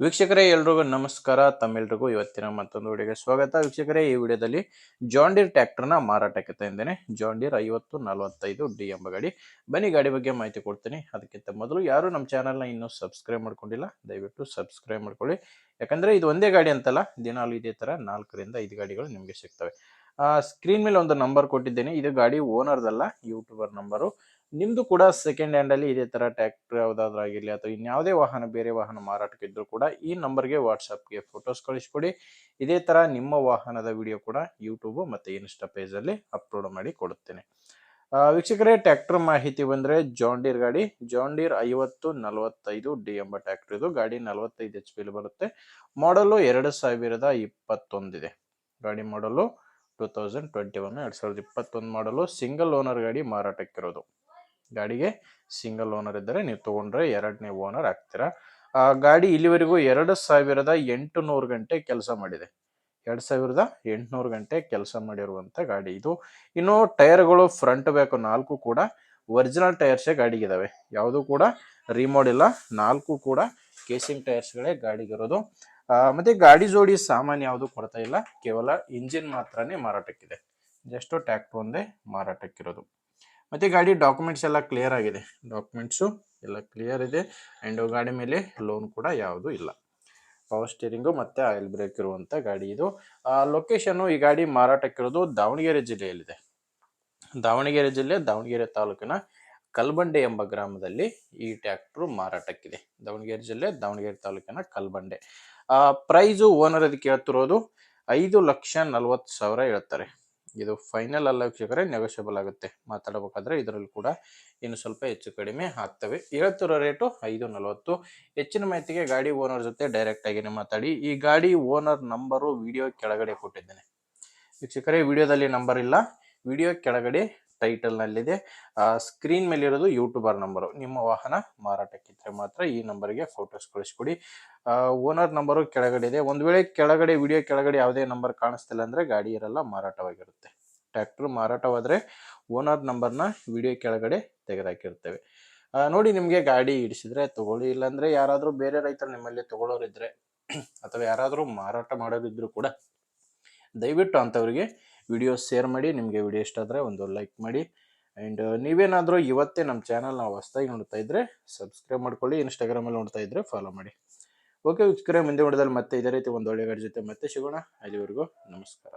ವೀಕ್ಷಕರೇ ಎಲ್ರಿಗೂ ನಮಸ್ಕಾರ. ತಮ್ಮೆಲ್ರಿಗೂ ಇವತ್ತಿನ ಮತ್ತೊಂದು ವಿಡಿಯೋಗೆ ಸ್ವಾಗತ. ವೀಕ್ಷಕರೇ, ಈ ವಿಡಿಯೋದಲ್ಲಿ ಜಾನ್ ಡೀರ್ ಟ್ರ್ಯಾಕ್ಟರ್ನ ಮಾರಾಟಕ್ಕೆ ತಂದಿದ್ದೇನೆ. ಜಾನ್ ಡೀರ್ 5045D ಎಂಬ ಗಾಡಿ. ಬನ್ನಿ ಗಾಡಿ ಬಗ್ಗೆ ಮಾಹಿತಿ ಕೊಡ್ತೀನಿ. ಅದಕ್ಕಿಂತ ಮೊದಲು ಯಾರು ನಮ್ಮ ಚಾನಲ್ನ ಇನ್ನೂ ಸಬ್ಸ್ಕ್ರೈಬ್ ಮಾಡ್ಕೊಂಡಿಲ್ಲ, ದಯವಿಟ್ಟು ಸಬ್ಸ್ಕ್ರೈಬ್ ಮಾಡ್ಕೊಳ್ಳಿ. ಯಾಕಂದ್ರೆ ಇದು ಒಂದೇ ಗಾಡಿ ಅಂತಲ್ಲ, ದಿನಾಲು ಇದೇ ತರ 4ರಿಂದ 5 ಗಾಡಿಗಳು ನಿಮಗೆ ಸಿಗ್ತವೆ. ಸ್ಕ್ರೀನ್ ಮೇಲೆ ಒಂದು ನಂಬರ್ ಕೊಟ್ಟಿದ್ದೇನೆ. ಇದು ಗಾಡಿ ಓನರ್ದಲ್ಲ, ಯೂಟ್ಯೂಬರ್ ನಂಬರು. ನಿಮ್ದು ಕೂಡ ಸೆಕೆಂಡ್ ಹ್ಯಾಂಡ್ ಅಲ್ಲಿ ಇದೇ ತರ ಟ್ರ್ಯಾಕ್ಟರ್ ಯಾವ್ದಾದ್ರು ಆಗಿರ್ಲಿ ಅಥವಾ ಇನ್ಯಾವುದೇ ವಾಹನ, ಬೇರೆ ವಾಹನ ಮಾರಾಟಕ್ಕೆ ಇದ್ರು ಕೂಡ ಈ ನಂಬರ್ಗೆ ವಾಟ್ಸ್ಆಪ್ಗೆ ಫೋಟೋಸ್ ಕಳಿಸ್ಕೊಡಿ. ಇದೇ ತರ ನಿಮ್ಮ ವಾಹನದ ವಿಡಿಯೋ ಕೂಡ ಯೂಟ್ಯೂಬ್ ಮತ್ತೆ ಇನ್ಸ್ಟಾ ಪೇಜ್ ಅಲ್ಲಿ ಅಪ್ಲೋಡ್ ಮಾಡಿ ಕೊಡುತ್ತೇನೆ. ವೀಕ್ಷಕರೇ, ಟ್ರ್ಯಾಕ್ಟರ್ ಮಾಹಿತಿ ಬಂದ್ರೆ ಜಾನ್ ಡೀರ್ ಗಾಡಿ, ಜಾನ್ ಡೀರ್ 5045D ಎಂಬ ಟ್ರ್ಯಾಕ್ಟರ್. ಇದು ಗಾಡಿ 45 HP ಬರುತ್ತೆ. ಮಾಡಲು 2021 ಇದೆ. ಗಾಡಿ ಮಾಡಲು 2021 ಮಾಡಲು ಸಿಂಗಲ್ ಓನರ್ ಗಾಡಿ ಮಾರಾಟಕ್ಕಿರೋದು. ಗಾಡಿಗೆ ಸಿಂಗಲ್ ಓನರ್ ಇದ್ದರೆ ನೀವು ತಗೊಂಡ್ರೆ ಎರಡನೇ ಓನರ್ ಆಗ್ತೀರಾ. ಗಾಡಿ ಇಲ್ಲಿವರೆಗೂ 2800 ಗಂಟೆ ಕೆಲಸ ಮಾಡಿದೆ. 2800 ಗಂಟೆ ಕೆಲಸ ಮಾಡಿರುವಂತ ಗಾಡಿ ಇದು. ಇನ್ನು ಟೈರ್ಗಳು ಫ್ರಂಟ್ ಬ್ಯಾಕ್ 4 ಕೂಡ ಒರಿಜಿನಲ್ ಟೈರ್ಸೇ ಗಾಡಿಗಿದಾವೆ. ಯಾವುದು ಕೂಡ ರಿಮೋಡ್ ಇಲ್ಲ. 4 ಕೂಡ ಕೇಸಿಂಗ್ ಟೈರ್ಸ್ಗಳೇ ಗಾಡಿಗಿರೋದು. ಮತ್ತೆ ಗಾಡಿ ಜೋಡಿ ಸಾಮಾನ್ಯ ಯಾವುದು ಕೊಡ್ತಾ ಇಲ್ಲ, ಕೇವಲ ಇಂಜಿನ್ ಮಾತ್ರನೇ ಮಾರಾಟಕ್ಕಿದೆ. ಜಸ್ಟ್ ಟ್ರ್ಯಾಕ್ಟರ್ ಒಂದೇ ಮಾರಾಟಕ್ಕಿರೋದು. ಮತ್ತೆ ಗಾಡಿ ಡಾಕ್ಯುಮೆಂಟ್ಸ್ ಎಲ್ಲ ಕ್ಲಿಯರ್ ಆಗಿದೆ. ಡಾಕ್ಯುಮೆಂಟ್ಸು ಎಲ್ಲ ಕ್ಲಿಯರ್ ಇದೆ. ಅಂಡ್ ಗಾಡಿ ಮೇಲೆ ಲೋನ್ ಕೂಡ ಯಾವುದು ಇಲ್ಲ. ಪವರ್ ಸ್ಟೀರಿಂಗು ಮತ್ತೆ ಆಯಿಲ್ ಬ್ರೇಕ್ ಇರುವಂತ ಗಾಡಿ ಇದು. ಲೊಕೇಶನ್ ಈ ಗಾಡಿ ಮಾರಾಟಕ್ಕಿರೋದು ದಾವಣಗೆರೆ ಜಿಲ್ಲೆಯಲ್ಲಿದೆ. ದಾವಣಗೆರೆ ಜಿಲ್ಲೆ, ದಾವಣಗೆರೆ ತಾಲೂಕಿನ ಕಲ್ಬಂಡೆ ಎಂಬ ಗ್ರಾಮದಲ್ಲಿ ಈ ಟ್ರ್ಯಾಕ್ಟರ್ ಮಾರಾಟಕ್ಕಿದೆ. ದಾವಣಗೆರೆ ಜಿಲ್ಲೆ, ದಾವಣಗೆರೆ ತಾಲೂಕಿನ ಕಲ್ಬಂಡೆ. ಪ್ರೈಸು ಓನರ್ ಅದಕ್ಕೆ ಹೇಳ್ತಿರೋದು 5,40,000 ಹೇಳ್ತಾರೆ. ಇದು ಫೈನಲ್ ಅಲ್ಲ ವೀಕ್ಷಕರೇ, ನೆಗೋಷಿಯಬಲ್ ಆಗುತ್ತೆ. ಮಾತಾಡಬೇಕಾದ್ರೆ ಇದರಲ್ಲಿ ಕೂಡ ಇನ್ನು ಸ್ವಲ್ಪ ಹೆಚ್ಚು ಕಡಿಮೆ ಆಗ್ತವೆ. ಹೇಳ್ತಿರೋ ರೇಟು 5,40. ಹೆಚ್ಚಿನ ಮಾಹಿತಿಗೆ ಗಾಡಿ ಓನರ್ ಜೊತೆ ಡೈರೆಕ್ಟ್ ಆಗಿನೇ ಮಾತಾಡಿ. ಈ ಗಾಡಿ ಓನರ್ ನಂಬರು ವಿಡಿಯೋ ಕೆಳಗಡೆ ಕೊಟ್ಟಿದ್ದೇನೆ ವೀಕ್ಷಕರೇ. ವಿಡಿಯೋದಲ್ಲಿ ನಂಬರ್ ಇಲ್ಲ, ವಿಡಿಯೋ ಕೆಳಗಡೆ ಟೈಟಲ್ ನಲ್ಲಿದೆ. ಸ್ಕ್ರೀನ್ ಮೇಲೆ ಇರೋದು ಯೂಟ್ಯೂಬರ್ ನಂಬರು. ನಿಮ್ಮ ವಾಹನ ಮಾರಾಟಕ್ಕಿದ್ರೆ ಮಾತ್ರ ಈ ನಂಬರ್ಗೆ ಫೋಟೋಸ್ ಕಳಿಸ್ಕೊಡಿ. ಓನರ್ ನಂಬರು ಕೆಳಗಡೆ ಇದೆ. ಒಂದು ವೇಳೆ ಕೆಳಗಡೆ ವಿಡಿಯೋ ಕೆಳಗಡೆ ಯಾವುದೇ ನಂಬರ್ ಕಾಣಿಸ್ತಿಲ್ಲ ಅಂದ್ರೆ ಗಾಡಿ ಇರಲ್ಲ, ಮಾರಾಟವಾಗಿರುತ್ತೆ. ಟ್ರ್ಯಾಕ್ಟರ್ ಮಾರಾಟವಾದ್ರೆ ಓನರ್ ನಂಬರ್ನ ವಿಡಿಯೋ ಕೆಳಗಡೆ ತೆಗೆದಾಕಿರ್ತೇವೆ. ನೋಡಿ, ನಿಮಗೆ ಗಾಡಿ ಹಿಡಿಸಿದ್ರೆ ತಗೊಳ್ಳಿ. ಇಲ್ಲಾಂದ್ರೆ ಯಾರಾದರೂ ಬೇರೆ ರೈತರು ನಿಮ್ಮಲ್ಲಿ ತಗೊಳ್ಳೋರಿದ್ರೆ ಅಥವಾ ಯಾರಾದರೂ ಮಾರಾಟ ಮಾಡೋರಿದ್ರು ಕೂಡ ದಯವಿಟ್ಟು ಅಂಥವ್ರಿಗೆ ವಿಡಿಯೋ ಶೇರ್ ಮಾಡಿ. ನಿಮಗೆ ವಿಡಿಯೋ ಇಷ್ಟ ಆದರೆ ಒಂದು ಲೈಕ್ ಮಾಡಿ. ಆ್ಯಂಡ್ ನೀವೇನಾದರೂ ಇವತ್ತೇ ನಮ್ಮ ಚಾನಲ್ ನಾವು ಹೊಸದಾಗಿ ನೋಡ್ತಾ ಇದ್ರೆ ಸಬ್ಸ್ಕ್ರೈಬ್ ಮಾಡ್ಕೊಳ್ಳಿ. ಇನ್ಸ್ಟಾಗ್ರಾಮಲ್ಲಿ ನೋಡ್ತಾ ಇದ್ರೆ ಫಾಲೋ ಮಾಡಿ. ಓಕೆ ವೀಕ್ಷಕರೇ, ಮುಂದೆ ವಿಡಿಯೋದಲ್ಲಿ ಮತ್ತೆ ಇದೇ ರೀತಿ ಒಂದು ಒಳ್ಳೆ ಗಾಡಿ ಜೊತೆ ಮತ್ತೆ ಸಿಗೋಣ. ಅಲ್ಲಿವರೆಗೂ ನಮಸ್ಕಾರ.